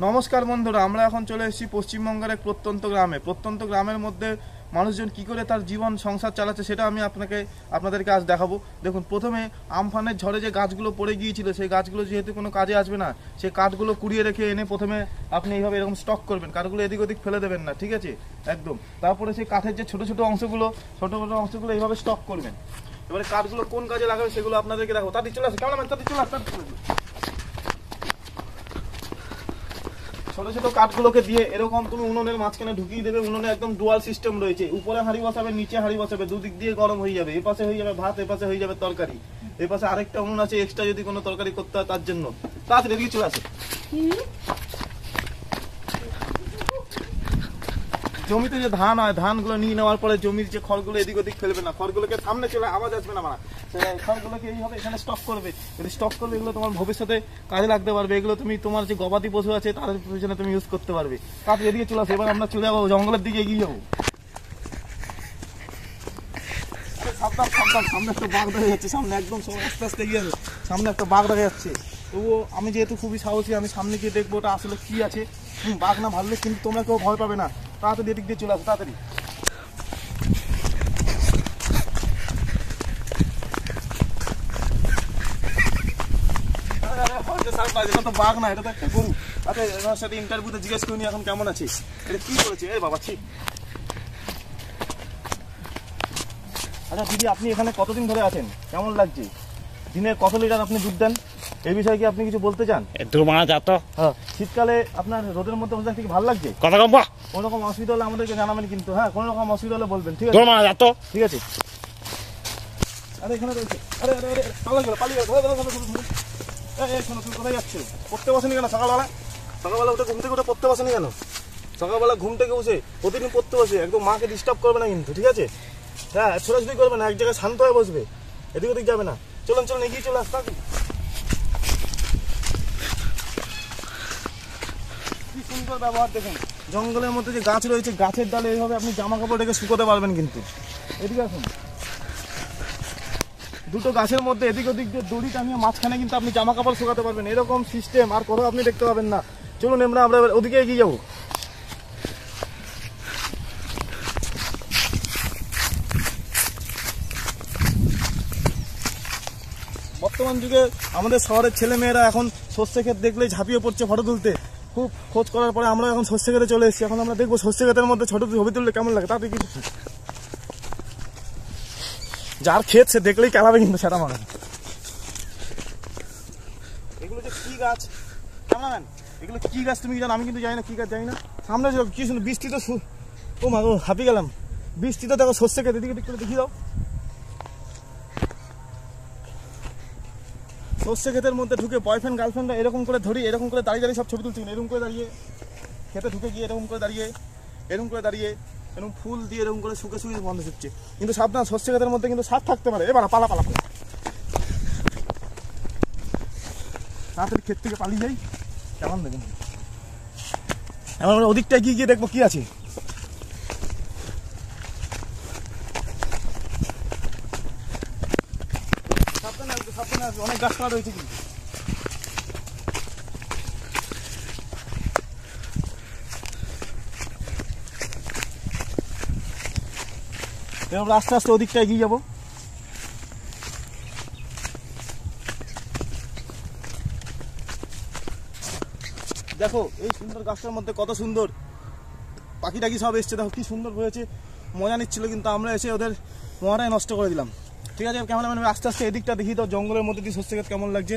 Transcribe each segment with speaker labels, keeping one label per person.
Speaker 1: নমস্কার বন্ধুরা, আমরা এখন চলে এসেছি পশ্চিমবঙ্গের এক প্রত্যন্ত গ্রামে। প্রত্যন্ত গ্রামের মধ্যে মানুষজন কি করে তার জীবন সংসার চালাচ্ছে সেটা আমি আপনাদেরকে আজ দেখাবো। দেখুন, প্রথমে আমফানের ঝড়ে যে গাছগুলো পড়ে গিয়েছিল, সেই গাছগুলো যেহেতু কোনো কাজে আসবে না, সেই কাঠগুলো কুড়িয়ে রেখে এনে প্রথমে আপনি এইভাবে এরকম স্টক করবেন। কাঠগুলো এদিক ওদিক ফেলে দেবেন না, ঠিক আছে? একদম। তারপরে সেই কাঠের যে ছোটো ছোটো অংশগুলো এইভাবে স্টক করবেন। এবারে কাঠগুলো কোন কাজে লাগাবে সেগুলো আপনাদেরকে দেখাবো। তাড়াতাড়ি চলে আসে, ক্যামেরাম্যান তাড়াতাড়ি চলে আসে। ছোটো ছোটো কাঠগুলোকে দিয়ে এরকম তুমি উনুনের মাঝখানে ঢুকিয়ে দেবে। উনুনে একদম ডুয়াল সিস্টেম রয়েছে, উপরে হাঁড়ি বসাবে, নিচে হাঁড়ি বসাবে, দুদিক দিয়ে গরম হয়ে যাবে। এপাশে হয়ে যাবে ভাত, এপাশে হয়ে যাবে তরকারি। এপাশে আরেকটা উনুন আছে এক্সট্রা, যদি কোনো তরকারি করতে হয় তার জন্য। তাড়াতাড়ি এদিকে চলে আসে। জমিতে যে ধান হয়, ধানগুলো নিয়ে নেওয়ার পরে জমির যে খড়গুলো এদিক ওদিক ফেলবে না, খড়গুলোকে সামনে চলে আওয়াজ আসবে না, মারা খড়গুলোকে এইভাবে এখানে স্টক করবে। স্টক করবে, এগুলো তোমার ভবিষ্যতে কাজে লাগতে পারবে। এগুলো তুমি তোমার যে গবাদি পশু আছে তাদের পিছনে তুমি ইউজ করতে পারবে। তারপর এদিকে চলে আসে। এবার আমরা চলে যাবো জঙ্গলের দিকে, এগিয়ে যাবো। সাবধান সাবধান, সামনে একটা বাঘ দেখা যাচ্ছে, সামনে একদম আস্তে আস্তে এগিয়ে যাবে। সামনে একটা বাঘ দেখা যাচ্ছে। তবুও আমি যেহেতু খুবই সাহসী, আমি সামনে গিয়ে দেখবো ওটা আসলে কি আছে। বাঘ না ভাবলে কিন্তু তোমরা কেউ ভয় পাবে না। তাড়াতাড়ি এদিক দিয়ে চলে আসো, তাড়াতাড়ি। বাঘ না, এটা তো একটা গরু। আচ্ছা, এনার সাথে ইন্টারভিউতে জিজ্ঞেস করিনি এখন কেমন আছে, এটা কি করেছে? এ বাবা, ঠিক। আচ্ছা দিদি, আপনি এখানে কতদিন ধরে আছেন? কেমন লাগছে? দিনে কত লিটার আপনি দুধ দেন? এই বিষয়ে কি আপনি কিছু বলতে চান? হ্যাঁ, শীতকালে আপনার রোদের মধ্যে বসে থাকতে ভালো লাগছে? কোনো রকম অসুবিধা হলে আমাদেরকে জানাবেন কিন্তু। হ্যাঁ, কোনো রকম অসুবিধা হলে বলবেন, ঠিক আছে? ঠিক আছে। আরে এখানে রয়েছে। আরে আরে আরে, পালিয়ে গেল। শোনো, তুমি কোথায় যাচ্ছে? পড়তে বসেনি কেন সকালবেলা? সকালবেলা উঠে ঘুম থেকে উঠে পড়তে বসেনি কেন? সকালবেলা ঘুম থেকে উঠে প্রতিদিন পড়তে বসে, একদম মাকে ডিস্টার্ব করবে না কিন্তু, ঠিক আছে? হ্যাঁ, ছোটাছুটি করবে না, এক জায়গায় শান্ত হয়ে বসবে, এদিক ওদিক যাবে না। চলুন চলুন, এগিয়ে চলে আসতে। কি সুন্দর ব্যবহার দেখুন। জঙ্গলের মধ্যে যে গাছ রয়েছে, গাছের ডালে এইভাবে আপনি জামা কাপড় রেখে শুকোতে পারবেন কিন্তু। এদিকে আসুন। দুটো গাছের মধ্যে এদিক ওদিক দিয়ে দড়ি টাঙিয়ে মাঝখানে কিন্তু আপনি জামা কাপড় শুকাতে পারবেন। এরকম সিস্টেম আর কোথাও আপনি দেখতে পাবেন না। চলুন আমরা ওদিকে এগিয়ে যাবো। বর্তমান যুগে আমাদের শহরের ছেলেমেয়েরা এখন সর্ষে ক্ষেত দেখলেই ঝাঁপিয়ে পড়ছে ফটো তুলতে। খুব খোঁজ করার পরে আমরা এখন সর্ষে ক্ষেতে চলে এসেছি। এখন আমরা দেখবো সর্ষে ক্ষেতের মধ্যে ছোট ছবি তুললে কেমন লাগে। তাতে কি যার ক্ষেত সে দেখলেই কেলাবে কিন্তু, সেটা মানে। এগুলো যে কি গাছ ক্যামেরাম্যান, এগুলো কি গাছ তুমি জানো? আমি কিন্তু জানি না কি গাছ, জানি না। সামনে কি শুনে বৃষ্টি তো, ও মা গো, হাঁপিয়ে গেলাম। বৃষ্টিতে দেখো সর্ষে ক্ষেত, এদিকে করে দেখিয়ে দাও। সর্ষে ক্ষেতের মধ্যে ঢুকে বয়ফ্রেন্ড গার্লফ্রেন্ডরা এরকম করে ধরি, এরকম করে দাঁড়িয়ে দাঁড়িয়ে সব ছবি তুলছে। এরকম করে দাঁড়িয়ে খেতে ঢুকে গিয়ে এরকম করে দাঁড়িয়ে, এরকম করে দাঁড়িয়ে, এরকম ফুল দিয়ে এরকম করে শুকে শুকে বন্ধ হচ্ছে। কিন্তু সাবধান, সর্ষে ক্ষেতের মধ্যে কিন্তু সাপ থাকতে পারে। এবার পালা পালা পালা, তাড়াতাড়ি ক্ষেত থেকে পালিয়ে যাই। কেমন দেখুন, এবার আমরা ওদিকটা গিয়ে দেখবো কি আছে। সাবধানে আসবে, সাবধানে আসবে, অনেক গাছপালা রয়েছে কিন্তু। আমরা আস্তে আস্তে ওদিকটা এগিয়ে যাবো। দেখো এই সুন্দর গাছটার মধ্যে কত সুন্দর পাখি টাকি সব এসছে। দেখো কি সুন্দর হয়েছে, মজা নিচ্ছিল, কিন্তু আমরা এসে ওদের মজাটাই নষ্ট করে দিলাম। ঠিক আছে ক্যামেরাম্যান, আস্তে আস্তে এদিকটা দেখি তো, জঙ্গলের মধ্যে দিয়ে সর্ষে ক্ষেত কেমন লাগছে।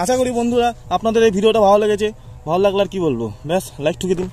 Speaker 1: আশা করি বন্ধুরা আপনাদের এই ভিডিওটা ভালো লেগেছে। ভালো লাগলে আর কি বলবো, ব্যাস লাইক ঠুকে দিন।